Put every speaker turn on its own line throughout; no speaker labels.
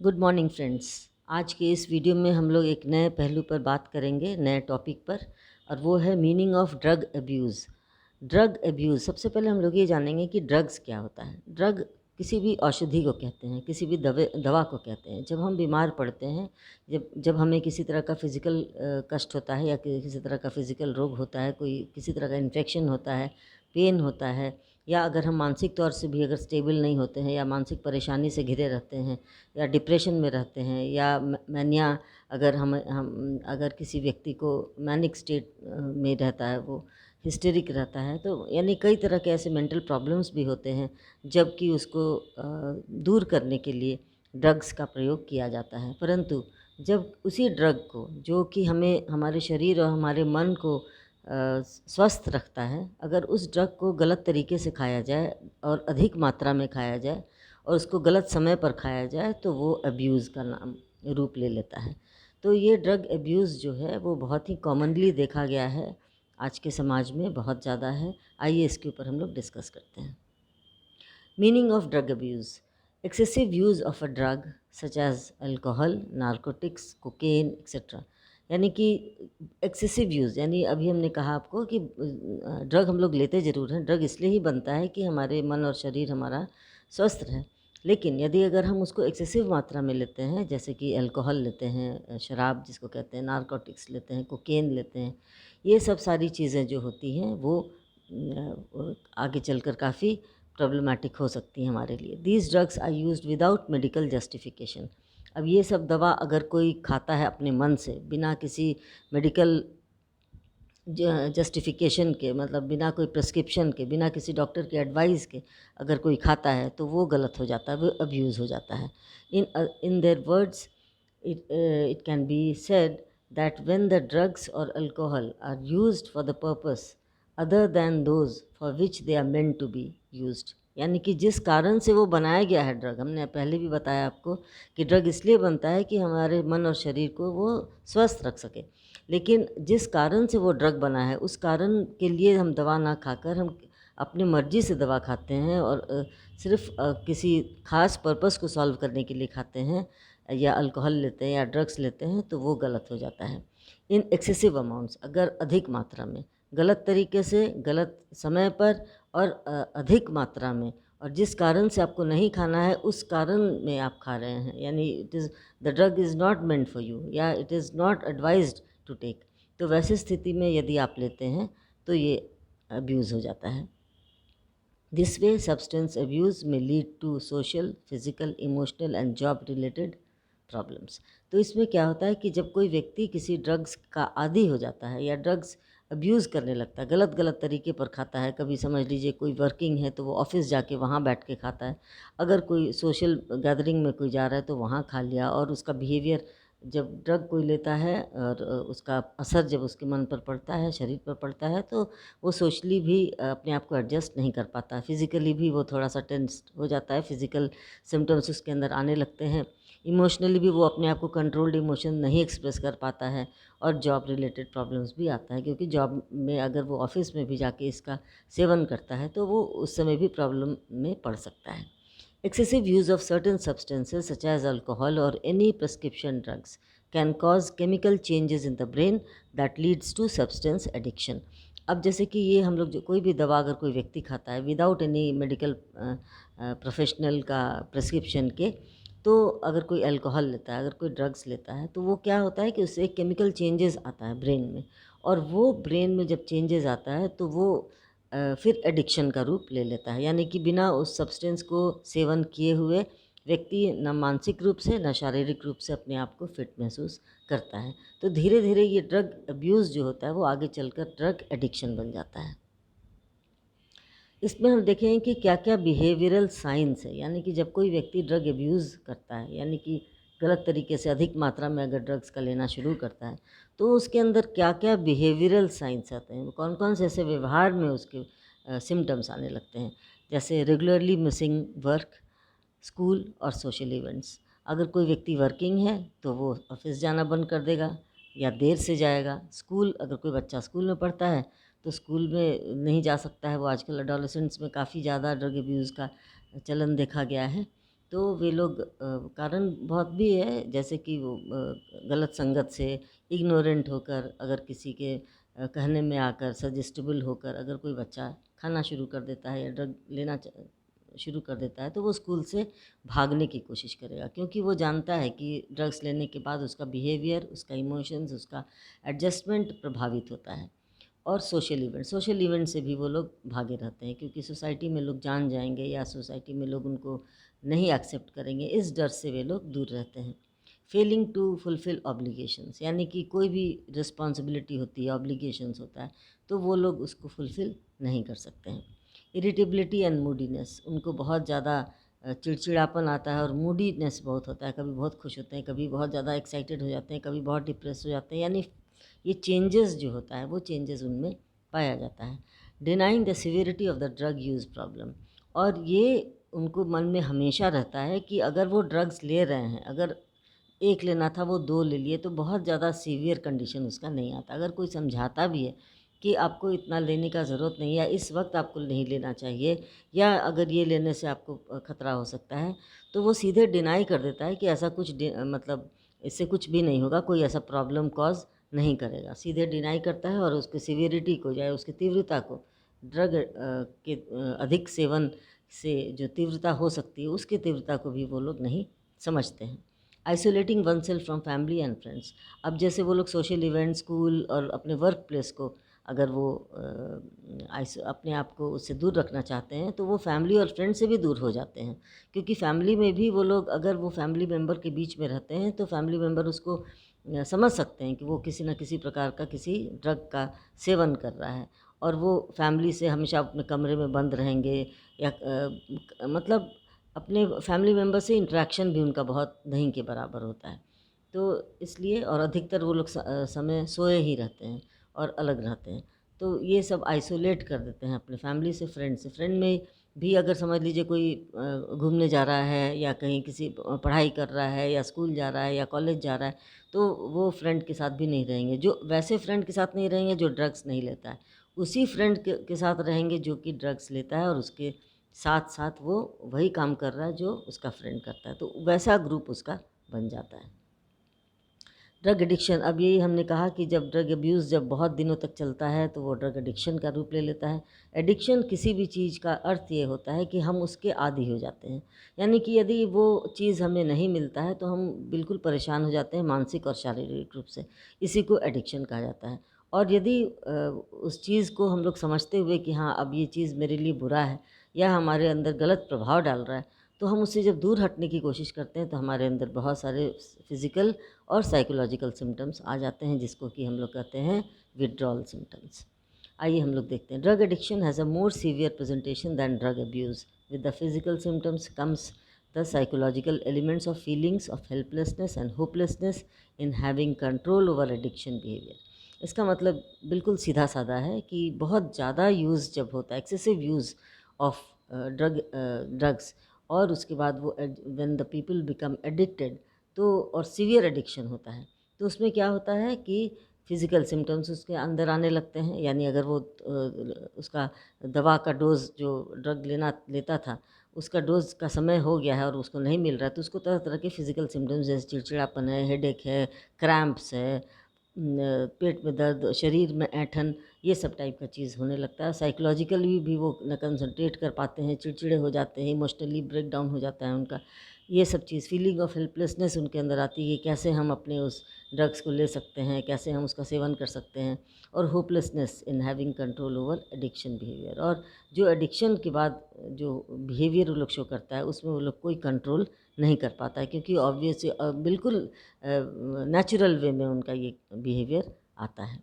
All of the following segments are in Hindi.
Good morning friends. आज के इस वीडियो में हम लोग एक नए पहलू पर बात करेंगे, नए टॉपिक पर, और वो है meaning of drug abuse. Drug abuse, सबसे पहले हम लोग ये जानेंगे कि ड्रग्स क्या होता है। ड्रग किसी भी औषधि को कहते हैं, किसी भी दवा को कहते हैं। जब हम बीमार पड़ते हैं, जब जब हमें किसी तरह का फिज़िकल कष्ट होता है या किसी तरह का फिज़िकल रोग होता है, कोई किसी तरह का इन्फेक्शन होता है, पेन होता है, या अगर हम मानसिक तौर से भी अगर स्टेबल नहीं होते हैं या मानसिक परेशानी से घिरे रहते हैं या डिप्रेशन में रहते हैं या मैनिया, अगर हम अगर किसी व्यक्ति को मैनिक स्टेट में रहता है, वो हिस्टेरिक रहता है, तो यानी कई तरह के ऐसे मेंटल प्रॉब्लम्स भी होते हैं, जबकि उसको दूर करने के लिए ड्रग्स का प्रयोग किया जाता है। परंतु जब उसी ड्रग को, जो कि हमें हमारे शरीर और हमारे मन को स्वस्थ रखता है, अगर उस ड्रग को गलत तरीके से खाया जाए और अधिक मात्रा में खाया जाए और उसको गलत समय पर खाया जाए, तो वो अब्यूज़ का नाम रूप ले लेता है। तो ये ड्रग अब्यूज़ जो है वो बहुत ही कॉमनली देखा गया है, आज के समाज में बहुत ज़्यादा है। आइए इसके ऊपर हम लोग डिस्कस करते हैं। Meaning of drug abuse: excessive use of a drug such as alcohol, narcotics, cocaine, etc. यानी कि एक्सेसिव यूज़, यानी अभी हमने कहा आपको कि ड्रग हम लोग लेते ज़रूर हैं। ड्रग इसलिए ही बनता है कि हमारे मन और शरीर हमारा स्वस्थ रहे, लेकिन यदि अगर हम उसको एक्सेसिव मात्रा में लेते हैं, जैसे कि अल्कोहल लेते हैं, शराब जिसको कहते हैं, नारकोटिक्स लेते हैं, कोकेन लेते हैं, ये सब सारी चीज़ें जो होती हैं वो आगे चलकर काफ़ी प्रॉब्लमेटिक हो सकती हैं हमारे लिए। These drugs are used without medical justification. अब ये सब दवा अगर कोई खाता है अपने मन से, बिना किसी मेडिकल जस्टिफिकेशन के, मतलब बिना कोई प्रिस्क्रिप्शन के, बिना किसी डॉक्टर के एडवाइस के अगर कोई खाता है, तो वो गलत हो जाता है, वो अब्यूज़ हो जाता है। In their words, it can be said that when the drugs or alcohol are used for the purpose other than those for which they are meant to be used, यानी कि जिस कारण से वो बनाया गया है ड्रग, हमने पहले भी बताया आपको कि ड्रग इसलिए बनता है कि हमारे मन और शरीर को वो स्वस्थ रख सके, लेकिन जिस कारण से वो ड्रग बना है उस कारण के लिए हम दवा ना खाकर हम अपनी मर्ज़ी से दवा खाते हैं और सिर्फ़ किसी ख़ास पर्पस को सॉल्व करने के लिए खाते हैं या अल्कोहल लेते हैं या ड्रग्स लेते हैं, तो वो गलत हो जाता है। इन एक्सेसिव अमाउंट्स, अगर अधिक मात्रा में, गलत तरीके से, गलत समय पर और अधिक मात्रा में, और जिस कारण से आपको नहीं खाना है उस कारण में आप खा रहे हैं, यानी it is the drug is not meant for you या it is not advised to take, तो वैसी स्थिति में यदि आप लेते हैं तो ये अब्यूज़ हो जाता है। दिस वे सब्सटेंस अब्यूज़ में lead to social, physical, emotional and job related problems. तो इसमें क्या होता है कि जब कोई व्यक्ति किसी ड्रग्स का आदी हो जाता है या ड्रग्स अब्यूज़ करने लगता है, गलत गलत तरीके पर खाता है, कभी समझ लीजिए कोई वर्किंग है तो वो ऑफ़िस जाके वहाँ बैठ के खाता है, अगर कोई सोशल गैदरिंग में कोई जा रहा है तो वहाँ खा लिया, और उसका बिहेवियर, जब ड्रग कोई लेता है और उसका असर जब उसके मन पर पड़ता है, शरीर पर पड़ता है, तो वो सोशली भी अपने आप को एडजस्ट नहीं कर पाता, फिज़िकली भी वो थोड़ा-सा टेंस्ड हो जाता है, फिज़िकल सिम्पटम्स उसके अंदर आने लगते हैं। इमोशनली भी वो अपने आप को कंट्रोल्ड इमोशन नहीं एक्सप्रेस कर पाता है, और जॉब रिलेटेड प्रॉब्लम्स भी आता है, क्योंकि जॉब में अगर वो ऑफ़िस में भी जाके इसका सेवन करता है, तो वो उस समय भी प्रॉब्लम में पड़ सकता है। Excessive use of certain substances such as alcohol or any prescription drugs can cause chemical changes in the brain that leads to substance addiction. अब जैसे कि ये हम लोग जो कोई भी दवा अगर कोई व्यक्ति खाता है विदाउट एनी मेडिकल प्रोफेशनल का प्रिस्क्रिप्शन के, तो अगर कोई अल्कोहल लेता है, अगर कोई ड्रग्स लेता है, तो वो क्या होता है कि उससे एक केमिकल चेंजेस आता है ब्रेन में, और वो ब्रेन में जब चेंजेस आता है तो वो फिर एडिक्शन का रूप ले लेता है, यानी कि बिना उस सब्सटेंस को सेवन किए हुए व्यक्ति न मानसिक रूप से न शारीरिक रूप से अपने आप को फिट महसूस करता है। तो धीरे धीरे ये ड्रग अब्यूज़ जो होता है वो आगे चलकर ड्रग एडिक्शन बन जाता है। इसमें हम देखें कि क्या क्या बिहेवियरल साइंस है, यानी कि जब कोई व्यक्ति ड्रग अब्यूज़ करता है, यानी कि गलत तरीके से अधिक मात्रा में अगर ड्रग्स का लेना शुरू करता है, तो उसके अंदर क्या क्या बिहेवियरल साइंस आते हैं, कौन कौन से ऐसे व्यवहार में उसके सिम्टम्स आने लगते हैं, जैसे रेगुलरली मिसिंग वर्क, स्कूल और सोशल इवेंट्स। अगर कोई व्यक्ति वर्किंग है तो वो ऑफिस जाना बंद कर देगा या देर से जाएगा। स्कूल, अगर कोई बच्चा स्कूल में पढ़ता है तो स्कूल में नहीं जा सकता है, वो आजकल एडोलेसेंट्स में काफ़ी ज़्यादा ड्रग अब्यूज़ का चलन देखा गया है। तो वे लोग कारण बहुत भी है, जैसे कि वो गलत संगत से इग्नोरेंट होकर, अगर किसी के कहने में आकर सजेस्टेबल होकर अगर कोई बच्चा खाना शुरू कर देता है या ड्रग लेना शुरू कर देता है, तो वो स्कूल से भागने की कोशिश करेगा, क्योंकि वो जानता है कि ड्रग्स लेने के बाद उसका बिहेवियर, उसका इमोशंस, उसका एडजस्टमेंट प्रभावित होता है। और सोशल इवेंट से भी वो लोग भागे रहते हैं, क्योंकि सोसाइटी में लोग जान जाएंगे या सोसाइटी में लोग उनको नहीं एक्सेप्ट करेंगे, इस डर से वे लोग दूर रहते हैं। फेलिंग टू फुलफ़िल ऑब्लिगेशंस, यानी कि कोई भी रिस्पॉन्सिबिलिटी होती है, ऑब्लिगेशंस होता है, तो वो लोग उसको फुलफ़िल नहीं कर सकते हैं। इरिटेबिलिटी एंड मूडीनेस, उनको बहुत ज़्यादा चिड़चिड़ापन आता है और मूडीनेस बहुत होता है, कभी बहुत खुश होते हैं, कभी बहुत ज़्यादा एक्साइटेड हो जाते हैं, कभी बहुत डिप्रेस हो जाते हैं, यानी ये चेंजेस जो होता है वो चेंजेस उनमें पाया जाता है। Denying the severity of the drug use problem, और ये उनको मन में हमेशा रहता है कि अगर वो ड्रग्स ले रहे हैं, अगर एक लेना था वो दो ले लिए, तो बहुत ज़्यादा सीवियर कंडीशन उसका नहीं आता। अगर कोई समझाता भी है कि आपको इतना लेने का ज़रूरत नहीं है, या इस वक्त आपको नहीं लेना चाहिए, या अगर ये लेने से आपको खतरा हो सकता है, तो वो सीधे डिनाई कर देता है कि ऐसा कुछ मतलब इससे कुछ भी नहीं होगा, कोई ऐसा प्रॉब्लम कॉज नहीं करेगा। सीधे डिनाई करता है और उसकी सीवियरिटी को, या उसकी तीव्रता को, ड्रग के अधिक सेवन से जो तीव्रता हो सकती है उसकी तीव्रता को भी वो लोग नहीं समझते हैं। Isolating one self from family and friends, अब जैसे वो लोग सोशल इवेंट, स्कूल और अपने वर्क प्लेस को अगर वो अपने आप को उससे दूर रखना चाहते हैं, तो वो फैमिली और फ्रेंड से भी दूर हो जाते हैं, क्योंकि फैमिली में भी वो लोग, अगर वो फैमिली मेम्बर के बीच में रहते हैं, तो फैमिली मेम्बर उसको समझ सकते हैं कि वो किसी न किसी प्रकार का किसी ड्रग का सेवन कर रहा है, और वो फैमिली से हमेशा अपने कमरे में बंद रहेंगे, या मतलब अपने फैमिली मेम्बर से इंटरेक्शन भी उनका बहुत नहीं के बराबर होता है। तो इसलिए, और अधिकतर वो लोग समय सोए ही रहते हैं और अलग रहते हैं, तो ये सब आइसोलेट कर देते हैं अपने फैमिली से, फ्रेंड से। फ्रेंड में भी अगर समझ लीजिए कोई घूमने जा रहा है, या कहीं किसी पढ़ाई कर रहा है, या स्कूल जा रहा है, या कॉलेज जा रहा है, तो वो फ्रेंड के साथ भी नहीं रहेंगे, जो वैसे फ्रेंड के साथ नहीं रहेंगे जो ड्रग्स नहीं लेता है, उसी फ्रेंड के साथ रहेंगे जो कि ड्रग्स लेता है, और उसके साथ साथ वो वही काम कर रहा है जो उसका फ्रेंड करता है, तो वैसा ग्रुप उसका बन जाता है। ड्रग एडिक्शन, अब यही हमने कहा कि जब ड्रग अब्यूज़ जब बहुत दिनों तक चलता है तो वो ड्रग एडिक्शन का रूप ले लेता है। एडिक्शन किसी भी चीज़ का अर्थ ये होता है कि हम उसके आदी हो जाते हैं, यानी कि यदि वो चीज़ हमें नहीं मिलता है तो हम बिल्कुल परेशान हो जाते हैं, मानसिक और शारीरिक रूप से। इसी को एडिक्शन कहा जाता है। और यदि उस चीज़ को हम लोग समझते हुए कि हाँ, अब ये चीज़ मेरे लिए बुरा है या हमारे अंदर गलत प्रभाव डाल रहा है, तो हम उससे जब दूर हटने की कोशिश करते हैं, तो हमारे अंदर बहुत सारे फिज़िकल और साइकोलॉजिकल सिम्टम्स आ जाते हैं, जिसको कि हम लोग कहते हैं विड्रॉल सिम्टम्स। आइए हम लोग देखते हैं। Drug addiction has a more severe presentation than drug abuse. With the physical symptoms comes the psychological elements of feelings of helplessness and hopelessness in having control over addiction behaviour. इसका मतलब बिल्कुल सीधा साधा है कि बहुत ज़्यादा यूज़ जब होता है, एक्सेसिव यूज़ ऑफ ड्रग्स, और उसके बाद वो when the people become addicted, तो और सीवियर एडिक्शन होता है, तो उसमें क्या होता है कि फिज़िकल सिम्टम्स उसके अंदर आने लगते हैं, यानी अगर वो उसका दवा का डोज़ जो ड्रग लेता था, उसका डोज़ का समय हो गया है और उसको नहीं मिल रहा है, तो उसको तरह तरह के फिज़िकल सिम्टम्स जैसे चिड़चिड़ापन है, हेडेक है, क्रैम्प्स है, पेट में दर्द, शरीर में ऐंठन, ये सब टाइप का चीज़ होने लगता है। साइकोलॉजिकली भी वो न कंसंट्रेट कर पाते हैं, चिड़चिड़े हो जाते हैं, इमोशनली ब्रेक डाउन हो जाता है उनका। ये सब चीज़, फीलिंग ऑफ हेल्पलेसनेस उनके अंदर आती है कि कैसे हम अपने उस ड्रग्स को ले सकते हैं, कैसे हम उसका सेवन कर सकते हैं, और hopelessness in having control over addiction behaviour. और जो एडिक्शन के बाद जो बिहेवियर वो लोग शो करता है, उसमें वो लोग कोई कंट्रोल नहीं कर पाता है, क्योंकि ऑब्वियस बिल्कुल नेचुरल वे में उनका ये बिहेवियर आता है।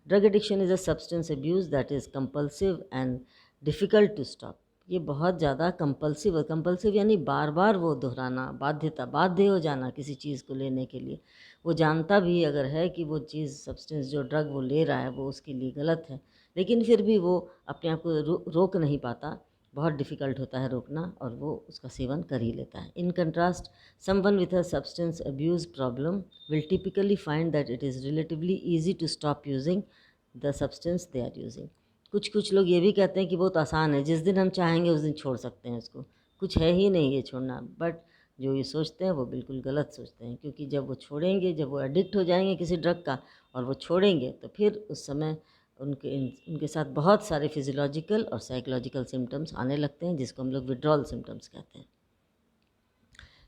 Drug addiction is a substance abuse that is compulsive and difficult to stop. ये बहुत ज़्यादा कंपल्सिव यानी बार बार वो दोहराना, बाध्य हो जाना किसी चीज़ को लेने के लिए। वो जानता भी अगर है कि वो चीज़, सब्सटेंस जो ड्रग वो ले रहा है वो उसके लिए गलत है, लेकिन फिर भी वो अपने आप को रोक नहीं पाता, बहुत डिफ़िकल्ट होता है रोकना, और वो उसका सेवन कर ही लेता है। In contrast, someone with a substance abuse problem will typically find that it is relatively easy to stop using the substance they are using. कुछ लोग ये भी कहते हैं कि बहुत आसान है, जिस दिन हम चाहेंगे उस दिन छोड़ सकते हैं उसको, कुछ है ही नहीं ये छोड़ना। बट जो ये सोचते हैं वो बिल्कुल गलत सोचते हैं, क्योंकि जब वो छोड़ेंगे, जब वो एडिक्ट हो जाएंगे किसी ड्रग का और वो छोड़ेंगे, तो फिर उस समय उनके साथ बहुत सारे फिजियोलॉजिकल और साइकोलॉजिकल सिम्टम्स आने लगते हैं, जिसको हम लोग विड्रॉल सिम्टम्स कहते हैं।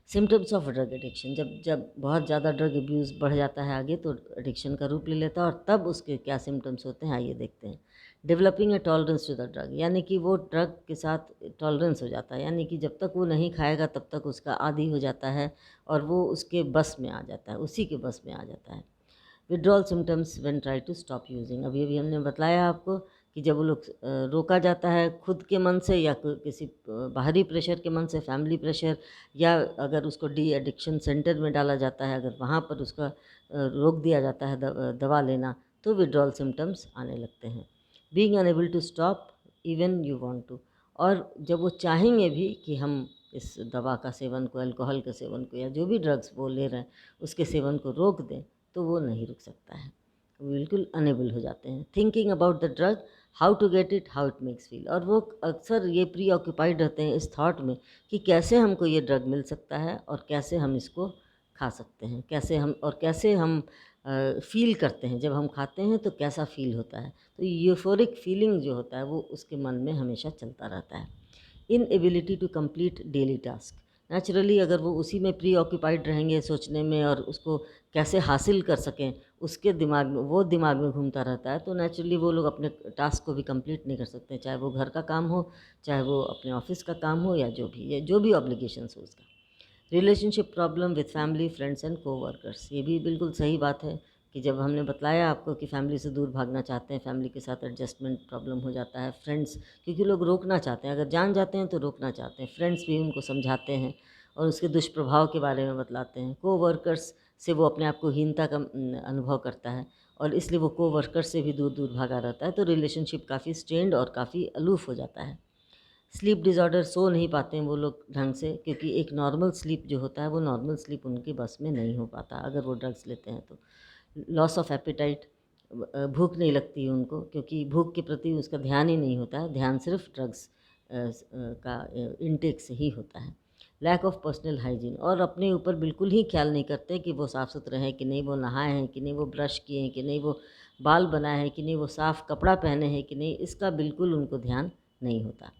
सिम्टम्स ऑफ ड्रग एडिक्शन, जब जब बहुत ज़्यादा ड्रग अब्यूज़ बढ़ जाता है आगे, तो एडिक्शन का रूप ले लेता है, और तब उसके क्या सिम्टम्स होते हैं आइए देखते हैं। Developing a tolerance to the drug, यानी कि वो ड्रग के साथ टॉलरेंस हो जाता है, यानी कि जब तक वो नहीं खाएगा तब तक उसका आदी हो जाता है और वो उसके बस में आ जाता है, उसी के बस में आ जाता है। Withdrawal symptoms when try to stop using, अभी हमने बताया आपको कि जब वो लोग रोका जाता है खुद के मन से या किसी बाहरी प्रेशर के मन से, फैमिली प्रेशर, या अगर उसको डी एडिक्शन सेंटर में डाला जाता है, अगर वहाँ पर उसका रोक दिया जाता है दवा लेना, तो विड्रॉल सिम्टम्स आने लगते हैं। Being unable to stop even you want to, और जब वो चाहेंगे भी कि हम इस दवा का सेवन को, अल्कोहल के सेवन को, या जो भी ड्रग्स वो ले रहे हैं उसके सेवन को रोक दें, तो वो नहीं रुक सकता है, वो बिल्कुल अनेबल हो जाते हैं। Thinking about the drug, how to get it, how it makes feel, और वो अक्सर ये प्री ऑक्यूपाइड रहते हैं इस थॉट में कि कैसे हमको ये ड्रग मिल सकता है और कैसे हम इसको खा सकते हैं, कैसे हम फील करते हैं, जब हम खाते हैं तो कैसा फील होता है। तो यूफोरिक फीलिंग जो होता है वो उसके मन में हमेशा चलता रहता है। Inability to complete daily task, naturally अगर वो उसी में प्री ऑक्यूपाइड रहेंगे सोचने में और उसको कैसे हासिल कर सकें, उसके दिमाग में घूमता रहता है, तो नेचुरली वो लोग अपने टास्क को भी कंप्लीट नहीं कर सकते, चाहे वो घर का काम हो, चाहे वो अपने ऑफिस का काम हो, या जो भी ऑब्लिगेशंस हो उसका। Relationship problem with family, friends and coworkers, ये भी बिल्कुल सही बात है कि जब हमने बताया आपको कि फैमिली से दूर भागना चाहते हैं, फैमिली के साथ एडजस्टमेंट प्रॉब्लम हो जाता है, फ्रेंड्स, क्योंकि लोग रोकना चाहते हैं, अगर जान जाते हैं तो रोकना चाहते हैं, फ्रेंड्स भी उनको समझाते हैं और उसके दुष्प्रभाव के बारे में बतलाते हैं। कोवर्कर्स से वो अपने आप को हीनता का अनुभव करता है और इसलिए वो कोवर्कर से भी दूर दूर भागा रहता है, तो रिलेशनशिप काफ़ी स्ट्रेंड और काफ़ी अलूफ हो जाता है। स्लीप डिज़ॉर्डर, सो नहीं पाते हैं वो लोग ढंग से, क्योंकि एक नॉर्मल स्लीप जो होता है वो नॉर्मल स्लीप उनके बस में नहीं हो पाता अगर वो ड्रग्स लेते हैं तो। लॉस ऑफ एपेटाइट, भूख नहीं लगती है उनको, क्योंकि भूख के प्रति उसका ध्यान ही नहीं होता है, ध्यान सिर्फ ड्रग्स का इनटेक से ही होता है। लैक ऑफ पर्सनल हाइजीन, और अपने ऊपर बिल्कुल ही ख्याल नहीं करते कि वो साफ़ सुथरे हैं कि नहीं, वो नहाए हैं कि नहीं, वो ब्रश किए हैं कि नहीं, वो बाल बनाए हैं कि नहीं, वो साफ़ कपड़ा पहने हैं कि नहीं, इसका बिल्कुल उनको ध्यान नहीं होता।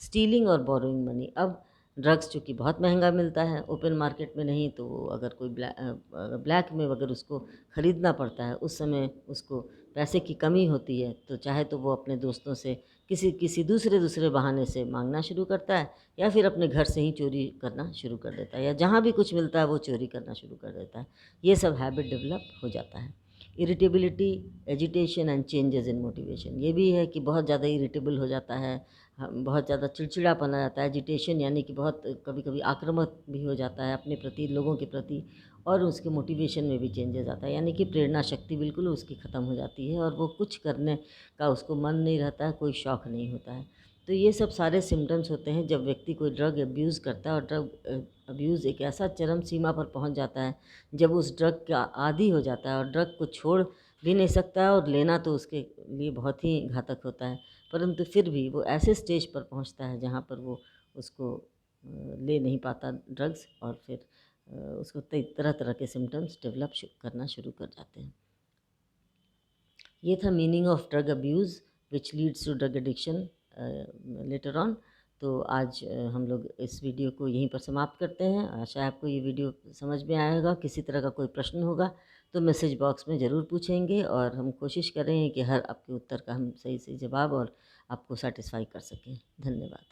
स्टीलिंग और बोरोइंग मनी, अब ड्रग्स चूँकि बहुत महंगा मिलता है, ओपन मार्केट में नहीं, तो अगर कोई ब्लैक में अगर उसको ख़रीदना पड़ता है, उस समय उसको पैसे की कमी होती है, तो चाहे तो वो अपने दोस्तों से किसी दूसरे बहाने से मांगना शुरू करता है, या फिर अपने घर से ही चोरी करना शुरू कर देता है, या जहाँ भी कुछ मिलता है वो चोरी करना शुरू कर देता है। ये सब हैबिट डेवलप हो जाता है। Irritability, agitation and changes in motivation, ये भी है कि बहुत ज़्यादा इरिटेबल हो जाता है, बहुत ज़्यादा चिड़चिड़ापन आ जाता है। एजिटेशन यानी कि बहुत कभी कभी आक्रामक भी हो जाता है अपने प्रति, लोगों के प्रति, और उसके मोटिवेशन में भी चेंजेस आता है, यानी कि प्रेरणा शक्ति बिल्कुल उसकी ख़त्म हो जाती है और वो कुछ करने का उसको मन नहीं रहता है, कोई शौक़ नहीं होता है। तो ये सब सारे सिम्टम्स होते हैं जब व्यक्ति कोई ड्रग अब्यूज़ करता है, और ड्रग अब्यूज़ एक ऐसा चरम सीमा पर पहुंच जाता है जब उस ड्रग का आदी हो जाता है और ड्रग को छोड़ भी नहीं सकता है, और लेना तो उसके लिए बहुत ही घातक होता है, परंतु फिर भी वो ऐसे स्टेज पर पहुंचता है जहाँ पर वो उसको ले नहीं पाता ड्रग्स, और फिर उसको तरह तरह के सिम्टम्स डेवलप करना शुरू कर जाते हैं। ये था meaning of drug abuse which leads to drug addiction later on. तो आज हम लोग इस वीडियो को यहीं पर समाप्त करते हैं। आशा है आपको ये वीडियो समझ में आया होगा। किसी तरह का कोई प्रश्न होगा तो मैसेज बॉक्स में ज़रूर पूछेंगे, और हम कोशिश कर रहे हैं कि हर आपके उत्तर का हम सही सही जवाब और आपको सेटिस्फाई कर सकें। धन्यवाद।